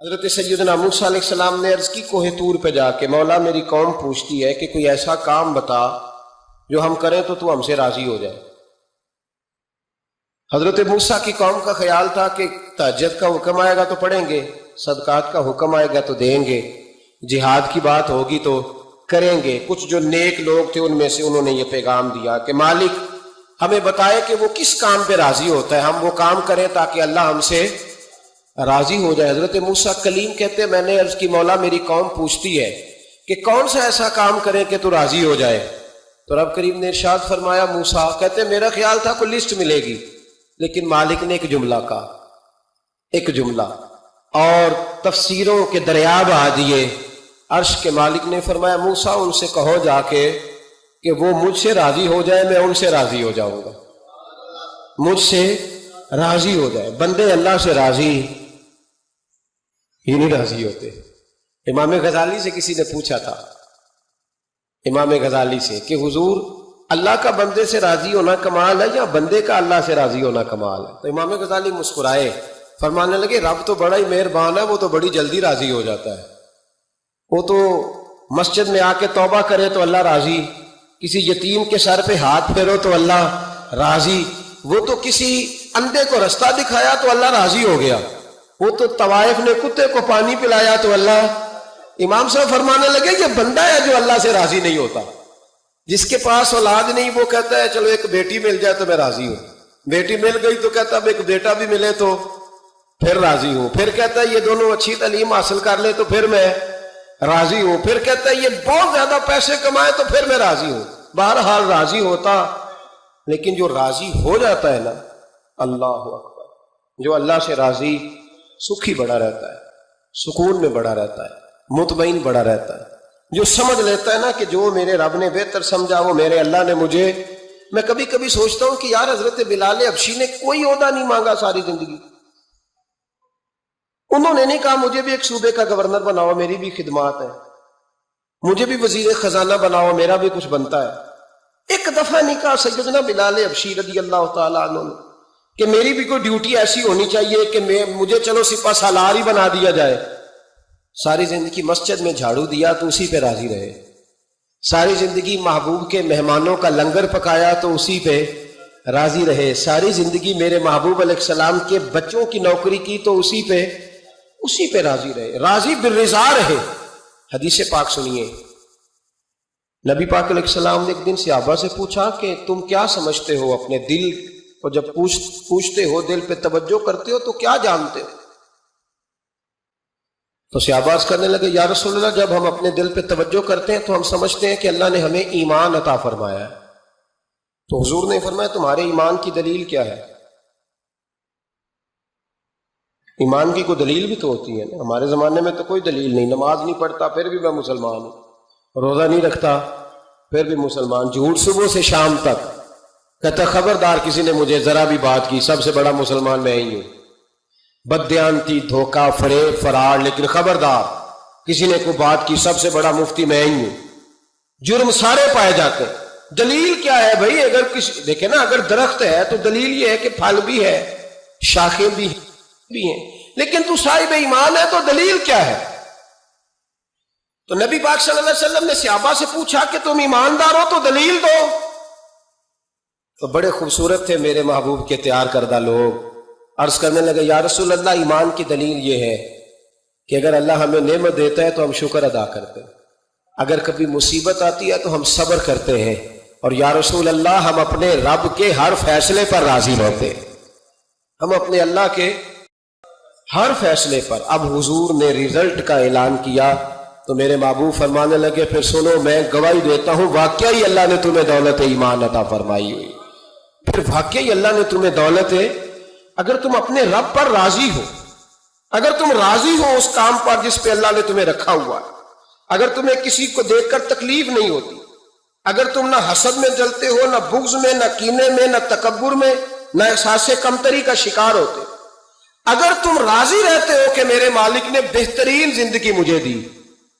حضرت سیدنا موسیٰ علیہ السلام نے عرض کی کوہ طور پہ جا کے، مولا میری قوم پوچھتی ہے کہ کوئی ایسا کام بتا جو ہم کریں تو تو ہم سے راضی ہو جائے۔ حضرت موسیٰ کی قوم کا خیال تھا کہ تہجد کا حکم آئے گا تو پڑھیں گے، صدقات کا حکم آئے گا تو دیں گے، جہاد کی بات ہوگی تو کریں گے۔ کچھ جو نیک لوگ تھے ان میں سے انہوں نے یہ پیغام دیا کہ مالک ہمیں بتائے کہ وہ کس کام پہ راضی ہوتا ہے، ہم وہ کام کریں تاکہ اللہ ہم سے راضی ہو جائے۔ حضرت موسیٰ کلیم کہتے ہیں میں نے عرض کی مولا میری قوم پوچھتی ہے کہ کون سا ایسا کام کریں کہ تو راضی ہو جائے، تو رب کریم نے ارشاد فرمایا موسیٰ کہتے میرا خیال تھا کوئی لسٹ ملے گی، لیکن مالک نے ایک جملہ کہا، ایک جملہ، اور تفسیروں کے دریا بہا دیے۔ عرش کے مالک نے فرمایا موسیٰ ان سے کہو جا کے کہ وہ مجھ سے راضی ہو جائے، میں ان سے راضی ہو جاؤں گا، مجھ سے راضی ہو جائے۔ بندے اللہ سے راضی ہی نہیں راضی ہوتے۔ امام غزالی سے کسی نے پوچھا تھا، امام غزالی سے، کہ حضور اللہ کا بندے سے راضی ہونا کمال ہے یا بندے کا اللہ سے راضی ہونا کمال ہے؟ تو امام غزالی مسکرائے، فرمانے لگے رب تو بڑا ہی مہربان ہے، وہ تو بڑی جلدی راضی ہو جاتا ہے۔ وہ تو مسجد میں آ کے توبہ کرے تو اللہ راضی، کسی یتیم کے سر پہ ہاتھ پھیرو تو اللہ راضی، وہ تو کسی اندھے کو رستہ دکھایا تو اللہ راضی ہو گیا، وہ تو طوائف نے کتے کو پانی پلایا تو اللہ۔ امام صاحب فرمانے لگے یہ بندہ ہے جو اللہ سے راضی نہیں ہوتا، جس کے پاس اولاد نہیں وہ کہتا ہے چلو ایک بیٹی مل جائے تو میں راضی ہوں، بیٹی مل گئی تو کہتا اب ایک بیٹا بھی ملے تو پھر راضی ہوں، پھر کہتا ہے یہ دونوں اچھی تعلیم حاصل کر لے تو پھر میں راضی ہوں، پھر کہتا ہے یہ بہت زیادہ پیسے کمائے تو پھر میں راضی ہوں۔ بہرحال راضی ہوتا، لیکن جو راضی ہو جاتا ہے نا، اللہ اکبر، جو اللہ سے راضی سکھی بڑا رہتا ہے، سکون میں بڑا رہتا ہے، مطمئن بڑا رہتا ہے، جو سمجھ لیتا ہے نا کہ جو میرے رب نے بہتر سمجھا وہ میرے اللہ نے مجھے۔ میں کبھی کبھی سوچتا ہوں کہ یار حضرت بلال حبشی نے کوئی عہدہ نہیں مانگا ساری زندگی، انہوں نے نہیں کہا مجھے بھی ایک صوبے کا گورنر بناؤ میری بھی خدمات ہے، مجھے بھی وزیر خزانہ بناؤ میرا بھی کچھ بنتا ہے۔ ایک دفعہ نہیں کہا سیدنا بلال حبشی رضی اللہ تعالیٰ عنہ نے کہ میری بھی کوئی ڈیوٹی ایسی ہونی چاہیے کہ مجھے چلو سپہ سالار ہی بنا دیا جائے۔ ساری زندگی مسجد میں جھاڑو دیا تو اسی پہ راضی رہے، ساری زندگی محبوب کے مہمانوں کا لنگر پکایا تو اسی پہ راضی رہے، ساری زندگی میرے محبوب علیہ السلام کے بچوں کی نوکری کی تو اسی پہ راضی رہے، راضی بالرضا رہے۔ حدیث پاک سنیے، نبی پاک علیہ السلام نے ایک دن صحابہ سے پوچھا کہ تم کیا سمجھتے ہو اپنے دل کو، جب پوچھتے ہو دل پہ توجہ کرتے ہو تو کیا جانتے ہو؟ تو صحابہ عرض کرنے لگے یا رسول اللہ جب ہم اپنے دل پہ توجہ کرتے ہیں تو ہم سمجھتے ہیں کہ اللہ نے ہمیں ایمان عطا فرمایا ہے۔ تو حضور نے فرمایا تمہارے ایمان کی دلیل کیا ہے؟ ایمان کی کوئی دلیل بھی تو ہوتی ہے نا، ہمارے زمانے میں تو کوئی دلیل نہیں، نماز نہیں پڑھتا پھر بھی میں مسلمان ہوں، روزہ نہیں رکھتا پھر بھی مسلمان، جھوٹ صبح سے شام تک، کہتا خبردار کسی نے مجھے ذرا بھی بات کی سب سے بڑا مسلمان میں ہی ہوں، بددیانتی دھوکہ فریب فرار، لیکن خبردار کسی نے کوئی بات کی سب سے بڑا مفتی میں ہی ہوں۔ جرم سارے پائے جاتے ہیں، دلیل کیا ہے بھائی؟ اگر کسی دیکھیں نا، اگر درخت ہے تو دلیل یہ ہے کہ پھل بھی ہے شاخیں بھی ہیں، لیکن تو صاحب ایمان ہے تو دلیل کیا ہے؟ تو نبی پاک صلی اللہ علیہ وسلم نے صحابہ سے پوچھا کہ تم ایماندار ہو تو دلیل دو۔ تو بڑے خوبصورت تھے میرے محبوب کے تیار کردہ لوگ، عرض کرنے لگے یا رسول اللہ ایمان کی دلیل یہ ہے کہ اگر اللہ ہمیں نعمت دیتا ہے تو ہم شکر ادا کرتے ہیں، اگر کبھی مصیبت آتی ہے تو ہم صبر کرتے ہیں، اور یا رسول اللہ ہم اپنے رب کے ہر فیصلے پر راضی رہتے ہیں، ہم اپنے اللہ کے ہر فیصلے پر۔ اب حضور نے رزلٹ کا اعلان کیا تو میرے محبوب فرمانے لگے پھر سنو میں گواہی دیتا ہوں واقعی اللہ نے تمہیں دولت ایمان عطا فرمائی ہوئی، پھر واقعی اللہ نے تمہیں دولت ہے۔ اگر تم اپنے رب پر راضی ہو، اگر تم راضی ہو اس کام پر جس پہ اللہ نے تمہیں رکھا ہوا ہے، اگر تمہیں کسی کو دیکھ کر تکلیف نہیں ہوتی، اگر تم نہ حسد میں جلتے ہو، نہ بغض میں، نہ کینے میں، نہ تکبر میں، نہ احساس کمتری کا شکار ہوتے، اگر تم راضی رہتے ہو کہ میرے مالک نے بہترین زندگی مجھے دی،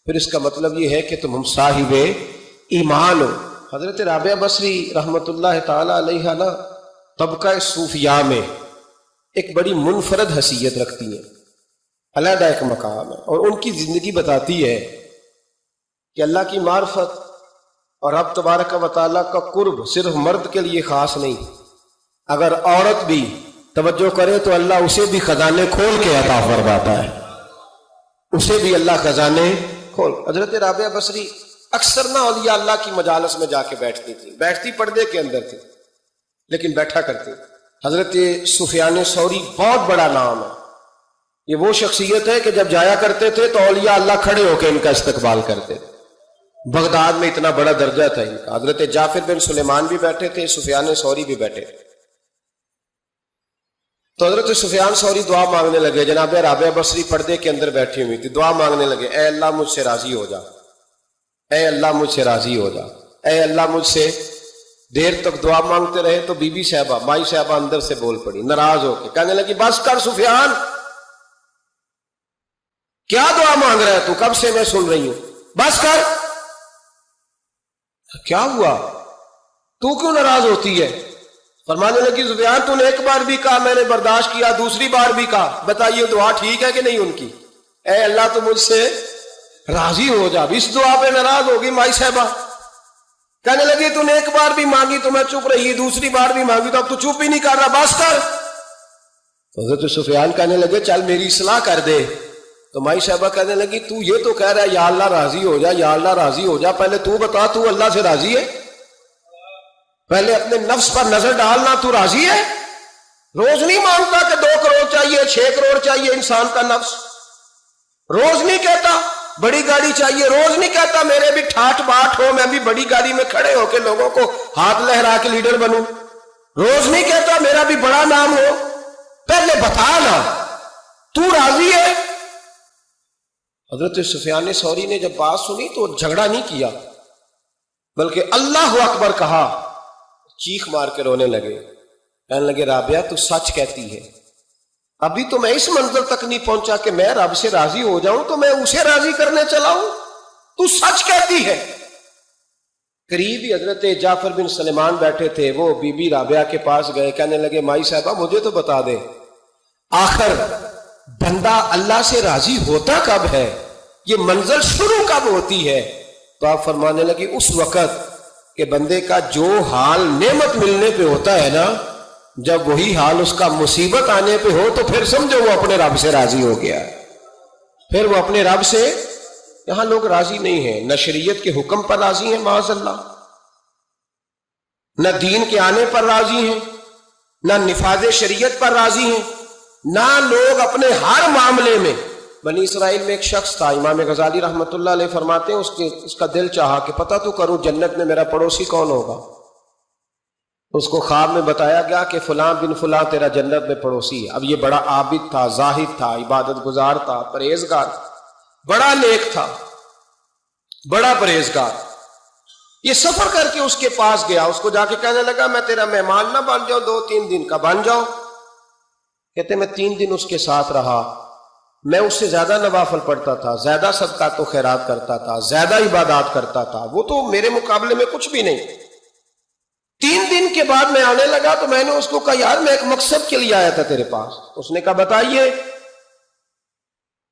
پھر اس کا مطلب یہ ہے کہ تم صاحب ایمان ہو۔ حضرت رابعہ بصری رحمت اللہ تعالی علیہ نا طبقہ صوفیاء میں ایک بڑی منفرد حیثیت رکھتی ہیں۔ علیحدہ ایک مقام ہے، اور ان کی زندگی بتاتی ہے کہ اللہ کی معرفت اور رب تبارک و تعالیٰ کا قرب صرف مرد کے لیے خاص نہیں، اگر عورت بھی توجہ کرے تو اللہ اسے بھی خزانے کھول کے عطا فرماتا ہے، اسے بھی اللہ خزانے کھول۔ حضرت رابعہ بصری اکثر نہ اولیاء اللہ کی مجالس میں جا کے بیٹھتی تھی، بیٹھتی پردے کے اندر تھی لیکن بیٹھا کرتی۔ حضرت سفیان ثوری بہت بڑا نام ہے، یہ وہ شخصیت ہے کہ جب جایا کرتے تھے تو اولیاء اللہ کھڑے ہو کے ان کا استقبال کرتے تھے۔ بغداد میں اتنا بڑا درجہ تھا ان کا۔ حضرت جعفر بن سلیمان بھی بیٹھے تھے، سفیان ثوری بھی بیٹھے تھے۔ تو حضرت سفیان ثوری دعا مانگنے لگے، جناب رابعہ بصری پردے کے اندر بیٹھی ہوئی تھی، دعا مانگنے لگے، اے اللہ مجھ سے راضی ہو جا، اے اللہ مجھ سے راضی ہو جا، اے اللہ مجھ سے۔ دیر تک دعا مانگتے رہے تو بی بی صاحبہ، مائی صاحبہ اندر سے بول پڑی ناراض ہو کے، کہنے لگی بس کر سفیان، کیا دعا مانگ رہا ہے تو، کب سے میں سن رہی ہوں، بس کر۔ کیا ہوا، تو کیوں ناراض ہوتی ہے؟ فرمانے لگی سفیان تو نے ایک بار بھی کہا میں نے برداشت کیا، دوسری بار بھی کہا، بتائیے دعا ٹھیک ہے کہ نہیں ان کی؟ اے اللہ تو مجھ سے راضی ہو جا۔ اس دعا پہ ناراض ہوگی مائی صاحبہ، کہنے لگی تو نے ایک بار بھی مانگی تو میں چپ رہی، دوسری بار بھی مانگی تو اب تو چپ ہی نہیں کر رہا، بس کر۔ حضرت سفیان کہنے لگے چل میری اصلاح کر دے۔ تو مائی صاحبہ کہنے لگی تو یہ تو کہہ رہا ہے یا اللہ راضی ہو جا، یا اللہ راضی ہو جا، پہلے تو بتا تو اللہ سے راضی ہے؟ پہلے اپنے نفس پر نظر ڈالنا، تو راضی ہے؟ روز نہیں مانگتا کہ 2 کروڑ چاہیے، 6 کروڑ چاہیے انسان کا نفس، روز نہیں کہتا بڑی گاڑی چاہیے، روز نہیں کہتا میرے بھی ٹھاٹ باٹ ہو، میں بھی بڑی گاڑی میں کھڑے ہو کے لوگوں کو ہاتھ لہرا کے لیڈر بنوں، روز نہیں کہتا میرا بھی بڑا نام ہو۔ پہلے بتا نا تو راضی ہے؟ حضرت سفیان ثوری نے جب بات سنی تو جھگڑا نہیں کیا بلکہ اللہ اکبر کہا، چیخ مار کے رونے لگے، کہنے لگے رابعہ تو سچ کہتی ہے، ابھی تو میں اس منزل تک نہیں پہنچا کہ میں رب سے راضی ہو جاؤں تو میں اسے راضی کرنے چلا ہوں، تو سچ کہتی ہے۔ قریب ہی حضرت جعفر بن سلیمان بیٹھے تھے، وہ بی بی رابعہ کے پاس گئے، کہنے لگے مائی صاحبہ مجھے تو بتا دے آخر بندہ اللہ سے راضی ہوتا کب ہے، یہ منزل شروع کب ہوتی ہے؟ تو آپ فرمانے لگے اس وقت کہ بندے کا جو حال نعمت ملنے پہ ہوتا ہے نا، جب وہی حال اس کا مصیبت آنے پہ ہو تو پھر سمجھو وہ اپنے رب سے راضی ہو گیا، پھر وہ اپنے رب سے۔ یہاں لوگ راضی نہیں ہیں، نہ شریعت کے حکم پر راضی ہیں معاذ اللہ، نہ دین کے آنے پر راضی ہیں، نہ نفاذ شریعت پر راضی ہیں، نہ لوگ اپنے ہر معاملے میں۔ بنی اسرائیل میں ایک شخص تھا، امام غزالی رحمۃ اللہ علیہ فرماتے ہیں اس کا دل چاہا کہ پتہ تو کروں جنت میں میرا پڑوسی کون ہوگا۔ اس کو خواب میں بتایا گیا کہ فلاں بن فلاں تیرا جنت میں پڑوسی ہے۔ اب یہ بڑا عابد تھا، زاہد تھا، عبادت گزار تھا، پرہیزگار، بڑا نیک تھا، بڑا پرہیزگار۔ یہ سفر کر کے اس کے پاس گیا، اس کو جا کے کہنے لگا میں تیرا مہمان نہ بن جاؤں، 2-3 دن کا بن جاؤ۔ کہتے میں 3 دن اس کے ساتھ رہا، میں اس سے زیادہ نوافل پڑھتا تھا، زیادہ صدقات و خیرات کرتا تھا، زیادہ عبادات کرتا تھا، وہ تو میرے مقابلے میں کچھ بھی نہیں۔ 3 دن کے بعد میں آنے لگا تو میں نے اس کو کہا یار میں ایک مقصد کے لیے آیا تھا تیرے پاس۔ اس نے کہا بتائیے۔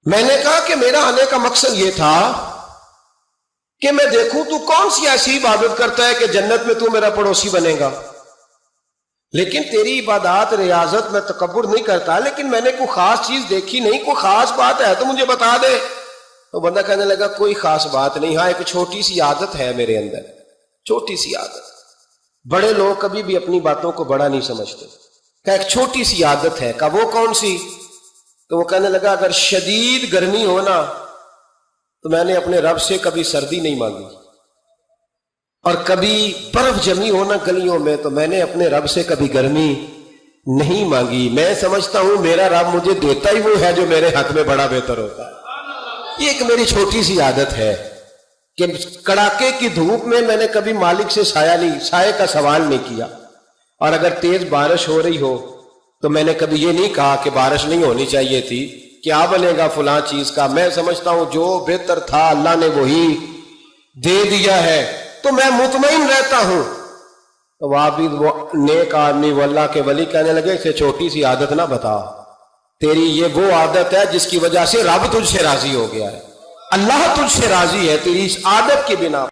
میں نے کہا کہ میرا آنے کا مقصد یہ تھا کہ میں دیکھوں تو کون سی ایسی عبادت کرتا ہے کہ جنت میں تو میرا پڑوسی بنے گا، لیکن تیری عبادات ریاضت میں تکبر نہیں کرتا، لیکن میں نے کوئی خاص چیز دیکھی نہیں، کوئی خاص بات ہے تو مجھے بتا دے۔ تو بندہ کہنے لگا کوئی خاص بات نہیں، ہاں ایک چھوٹی سی عادت ہے میرے اندر، چھوٹی سی عادت۔ بڑے لوگ کبھی بھی اپنی باتوں کو بڑا نہیں سمجھتے، کہ ایک چھوٹی سی عادت ہے۔ کہ وہ کون سی؟ تو وہ کہنے لگا اگر شدید گرمی ہونا تو میں نے اپنے رب سے کبھی سردی نہیں مانگی، اور کبھی برف جمی ہونا گلیوں میں تو میں نے اپنے رب سے کبھی گرمی نہیں مانگی۔ میں سمجھتا ہوں میرا رب مجھے دیتا ہی وہ ہے جو میرے حق میں بڑا بہتر ہوتا ہے۔ یہ ایک میری چھوٹی سی عادت ہے کہ کڑاکے کی دھوپ میں میں نے کبھی مالک سے سائے کا سوال نہیں کیا، اور اگر تیز بارش ہو رہی ہو تو میں نے کبھی یہ نہیں کہا کہ بارش نہیں ہونی چاہیے تھی، کیا بنے گا فلاں چیز کا۔ میں سمجھتا ہوں جو بہتر تھا اللہ نے وہی دے دیا ہے، تو میں مطمئن رہتا ہوں۔ تو وہ نیک آدمی وہ اللہ کے ولی کہنے لگے اسے چھوٹی سی عادت نہ بتا، تیری یہ وہ عادت ہے جس کی وجہ سے رب تجھ سے راضی ہو گیا ہے، اللہ تجھ سے راضی ہے تیری اس عادت کی بنا